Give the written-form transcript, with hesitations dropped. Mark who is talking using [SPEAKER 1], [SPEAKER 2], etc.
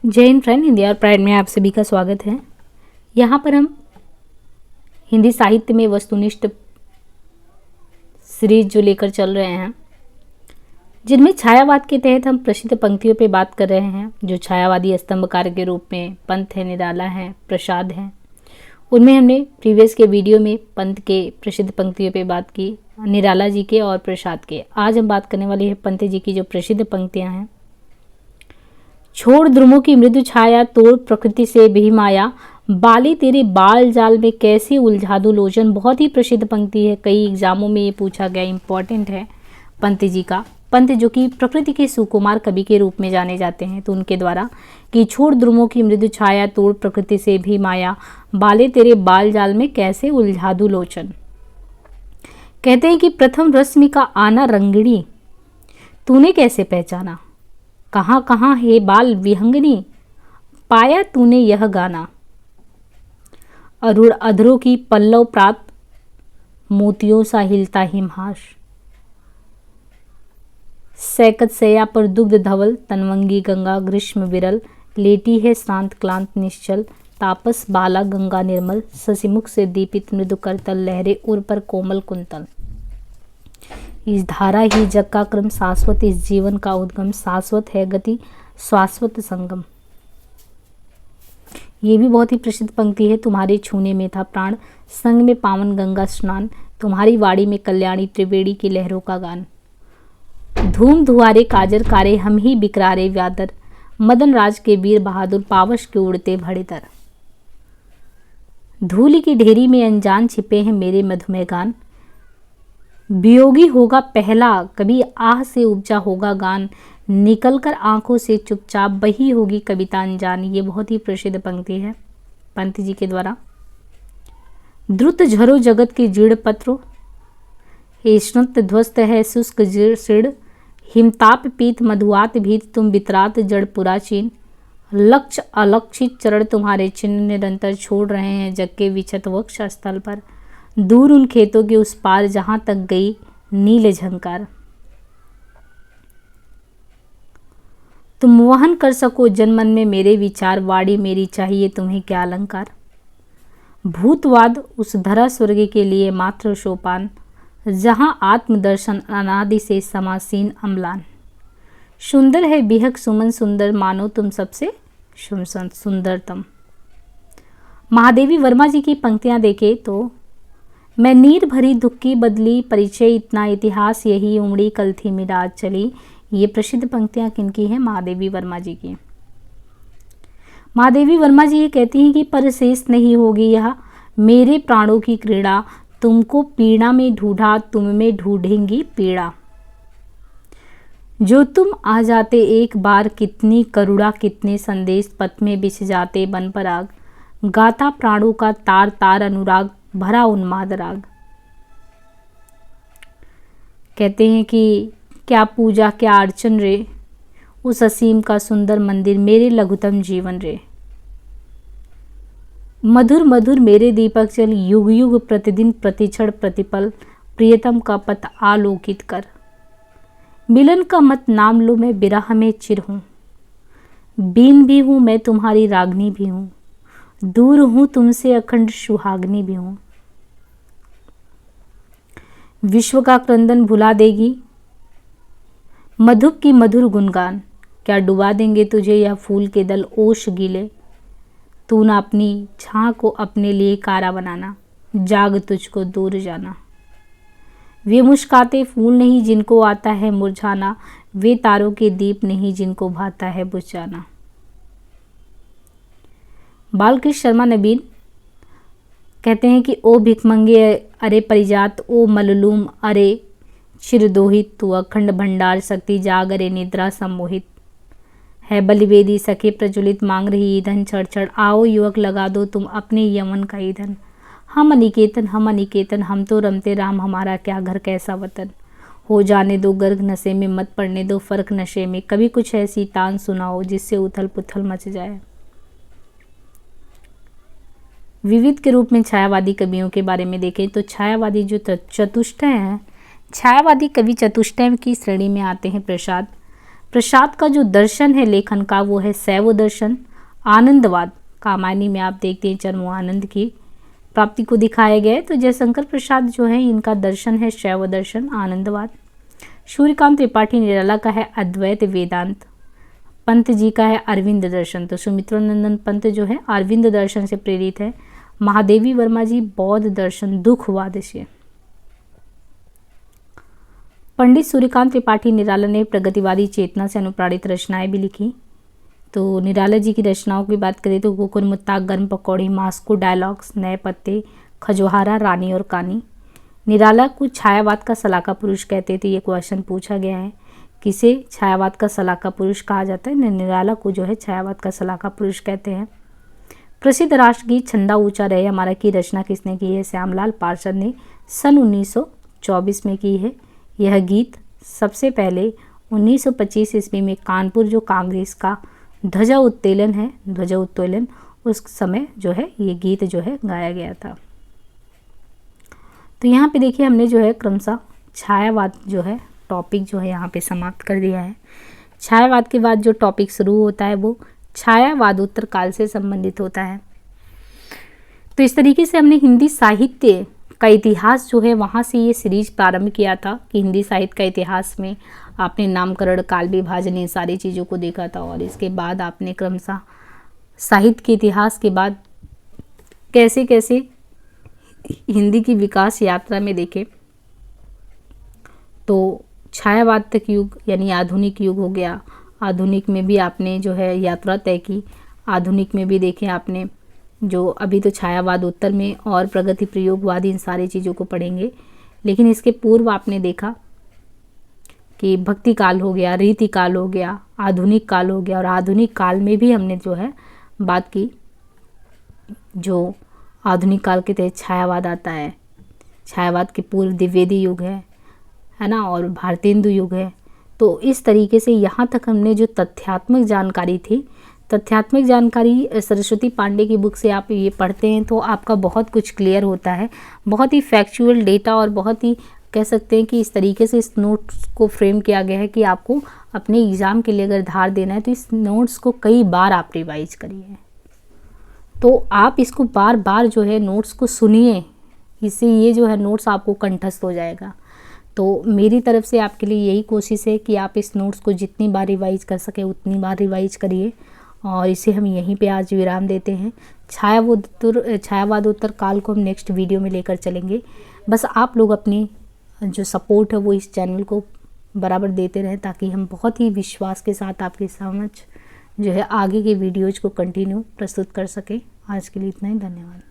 [SPEAKER 1] जय हिंद फ्रेंड, हिंदी और प्राइड में आप सभी का स्वागत है। यहाँ पर हम हिंदी साहित्य में वस्तुनिष्ठ सीरीज जो लेकर चल रहे हैं, जिनमें छायावाद के तहत हम प्रसिद्ध पंक्तियों पे बात कर रहे हैं, जो छायावादी स्तंभकार के रूप में पंत है, निराला है, प्रसाद है। उनमें हमने प्रीवियस के वीडियो में पंत के प्रसिद्ध पंक्तियों पे बात की, निराला जी के और प्रसाद के। आज हम बात करने वाली है पंत जी की जो प्रसिद्ध पंक्तियाँ हैं। छोड़ ध्रुवों की मृदु छाया, तोड़ प्रकृति से भी माया, बाली तेरे बाल जाल में कैसे उलझा दूं लोचन। बहुत ही प्रसिद्ध पंक्ति है, कई एग्जामों में ये पूछा गया, इंपॉर्टेंट है पंत जी का। पंत जो कि प्रकृति के सुकुमार कवि के रूप में जाने जाते हैं, तो उनके द्वारा कि छोड़ ध्रुवों की मृदु छाया, तोड़ प्रकृति से भी माया, बाले तेरे बाल जाल में कैसे उलझा दूं लोचन। कहते हैं कि प्रथम रश्मि का आना रंगिणी, तूने कैसे पहचाना, कहाँ कहाँ है बाल विहंगनी, पाया तूने यह गाना। अरुण अधरों की पल्लव प्रात, मोतियों सा हिलता हिमहास, सैकत सैया पर दुग्ध धवल, तनवंगी गंगा ग्रीष्म विरल, लेटी है श्रांत क्लांत निश्चल, तापस बाला गंगा निर्मल, शशिमुख से दीपित मृदु करतल, लहरे उर पर कोमल कुंतल। इस धारा ही जग का क्रम, शाश्वत इस जीवन का उद्गम, शाश्वत है गति शाश्वत संगम। ये भी बहुत ही प्रसिद्ध पंक्ति है। तुम्हारे छूने में था प्राण, संग में पावन गंगा स्नान, तुम्हारी वाड़ी में कल्याणी त्रिवेणी की लहरों का गान। धूम धुआरे काजर कारे, हम ही बिकरारे व्यादर, मदन राज के वीर बहादुर, पावश के उड़ते भड़ेतर। धूलि की ढेरी में अनजान छिपे हैं मेरे मधुमेह गान, वियोगी होगा पहला कभी आह से उपजा होगा गान, निकलकर आंखों से चुपचाप बही होगी कविता अनजान। ये बहुत ही प्रसिद्ध पंक्ति है पंत जी के द्वारा। द्रुत झरो जगत के जीर्ण पत्रो, हेष्णत ध्वस्त है शुष्क शीर्ण, हिमताप पीत मधुआत भीत, तुम बितरात जड़ पुराचीन, लक्ष्य अलक्षित चरण तुम्हारे चिन्ह निरंतर छोड़ रहे हैं जग के विचत वक्ष स्थल पर, दूर उन खेतों के उस पार जहां तक गई नील झंकार। तुम वहन कर सको जनमन में मेरे विचार, वाड़ी मेरी चाहिए तुम्हें क्या अलंकार। भूतवाद उस धरा स्वर्ग के लिए मात्र सोपान, जहां आत्मदर्शन अनादि से समासीन अम्लान। सुंदर है बिहक सुमन सुंदर, मानो तुम सबसे सुंदरतम। महादेवी वर्मा जी की पंक्तियां देखें तो मैं नीर भरी दुख की बदली, परिचय इतना इतिहास यही उमड़ी, कल थी मिराज चली। ये प्रसिद्ध पंक्तियां किनकी हैं? महादेवी वर्मा जी की। महादेवी वर्मा जी ये कहती हैं कि परशेष नहीं होगी यह मेरे प्राणों की क्रीड़ा, तुमको पीड़ा में ढूंढा तुम में ढूंढेंगी पीड़ा। जो तुम आ जाते एक बार, कितनी करुणा कितने संदेश पथ में बिछ जाते बन पराग, गाता प्राणों का तार तार अनुराग, भरा उन्माद राग। कहते हैं कि क्या पूजा क्या अर्चन रे, उस असीम का सुंदर मंदिर मेरे लघुतम जीवन रे। मधुर मधुर मेरे दीपक चल, युग युग प्रतिदिन प्रतिक्षण प्रतिपल, प्रियतम का पथ आलोकित कर। मिलन का मत नाम लो, मैं बिरह में चिर हूँ, बीन भी हूँ मैं तुम्हारी रागनी भी हूँ, दूर हूँ तुमसे अखंड सुहागनी भी हूँ। विश्व का क्रंदन भुला देगी मधुप की मधुर गुणगान, क्या डुबा देंगे तुझे यह फूल के दल ओश गीले। तू ना अपनी छां को अपने लिए कारा बनाना, जाग तुझको दूर जाना। वे मुस्काते फूल नहीं जिनको आता है मुरझाना, वे तारों के दीप नहीं जिनको भाता है बुझ जाना। बालकृष्ण शर्मा नवीन कहते हैं कि ओ भिखमंगे अरे परिजात, ओ मललूम अरे चिरदोहित, तू अखंड भंडार शक्ति जाग अरे निद्रा सम्मोहित। है बलिवेदी सखे प्रज्वलित, मांग रही ईंधन छड़ छड़, आओ युवक लगा दो तुम अपने यमन का ईंधन। हम अनिकेतन हम अनिकेतन, हम तो रमते राम, हमारा क्या घर कैसा वतन। हो जाने दो गर्ग नशे में, मत पड़ने दो फर्क नशे में, कभी कुछ ऐसी तान सुनाओ जिससे उथल पुथल मच जाए। विविध के रूप में छायावादी कवियों के बारे में देखें तो छायावादी जो चतुष्टय हैं, छायावादी कवि चतुष्टय की श्रेणी में आते हैं प्रसाद। प्रसाद का जो दर्शन है लेखन का वो है शैव दर्शन। आनंदवाद, कामायनी में आप देखते हैं चरमो आनंद की प्राप्ति को दिखाया गया है। तो जयशंकर प्रसाद जो है इनका दर्शन है शैव दर्शन, आनंदवाद। सूर्यकांत त्रिपाठी निराला का है अद्वैत वेदांत। पंत जी का है अरविंद दर्शन। तो सुमित्रानंदन पंत जो है अरविंद दर्शन से प्रेरित है। महादेवी वर्मा जी बौद्ध दर्शन दुखवाद से। पंडित सूर्यकांत त्रिपाठी निराला ने प्रगतिवादी चेतना से अनुप्राणित रचनाएं भी लिखी। तो निराला जी की रचनाओं की बात करें तो कुकुर मुत्ता, गर्म पकौड़ी, मास्को डायलॉग्स, नए पत्ते, खजोहारा, रानी और कानी। निराला को छायावाद का सलाका पुरुष कहते थे। ये क्वेश्चन पूछा गया है, किसे छायावाद का सलाका पुरुष कहा जाता है? निराला को जो है छायावाद का सलाका पुरुष कहते हैं। प्रसिद्ध राष्ट्रगीत छंदा ऊंचा रहे हमारा की रचना किसने की है? श्यामलाल पार्षद ने सन 1924 में की है। यह गीत सबसे पहले 1925 ईस्वी में कानपुर जो कांग्रेस का ध्वजा उत्तोलन है, ध्वजा उत्तोलन, उस समय जो है ये गीत जो है गाया गया था। तो यहाँ पे देखिए हमने जो है क्रमशः छायावाद जो है टॉपिक जो है यहाँ पे समाप्त कर दिया है। छायावाद के बाद जो टॉपिक शुरू होता है वो छायावादोत्तर काल से संबंधित होता है। तो इस तरीके से हमने हिंदी साहित्य का इतिहास जो है वहाँ से ये सीरीज प्रारंभ किया था कि हिंदी साहित्य का इतिहास में आपने नामकरण, काल विभाजन, इन सारी चीज़ों को देखा था। और इसके बाद आपने क्रमशः साहित्य के इतिहास के बाद कैसे कैसे हिंदी की विकास यात्रा में देखे तो छायावाद तक युग यानी आधुनिक युग हो गया। आधुनिक में भी आपने जो है यात्रा तय की। आधुनिक में भी देखें आपने जो अभी तो छायावाद उत्तर में और प्रगति प्रयोगवाद इन सारी चीज़ों को पढ़ेंगे, लेकिन इसके पूर्व आपने देखा कि भक्ति काल हो गया, रीति काल हो गया, आधुनिक काल हो गया। और आधुनिक काल में भी हमने जो है बात की, जो आधुनिक काल के तहत छायावाद आता है। छायावाद के पूर्व द्विवेदी युग है ना, और भारतेंदु युग है। तो इस तरीके से यहाँ तक हमने जो तथ्यात्मक जानकारी थी, तथ्यात्मक जानकारी सरस्वती पांडे की बुक से आप ये पढ़ते हैं तो आपका बहुत कुछ क्लियर होता है। बहुत ही फैक्चुअल डेटा और बहुत ही कह सकते हैं कि इस तरीके से इस नोट्स को फ्रेम किया गया है कि आपको अपने एग्ज़ाम के लिए अगर धार देना है तो इस नोट्स को कई बार आप रिवाइज करिए। तो आप इसको बार बार जो है नोट्स को सुनिए, इससे ये जो है नोट्स आपको कंठस्थ हो जाएगा। तो मेरी तरफ से आपके लिए यही कोशिश है कि आप इस नोट्स को जितनी बार रिवाइज कर सके उतनी बार रिवाइज करिए। और इसे हम यहीं पे आज विराम देते हैं। छायावादोत्तर काल को हम नेक्स्ट वीडियो में लेकर चलेंगे। बस आप लोग अपनी जो सपोर्ट है वो इस चैनल को बराबर देते रहें ताकि हम बहुत ही विश्वास के साथ आपके समझ जो है आगे के वीडियोज़ को कंटिन्यू प्रस्तुत कर सकें। आज के लिए इतना ही, धन्यवाद।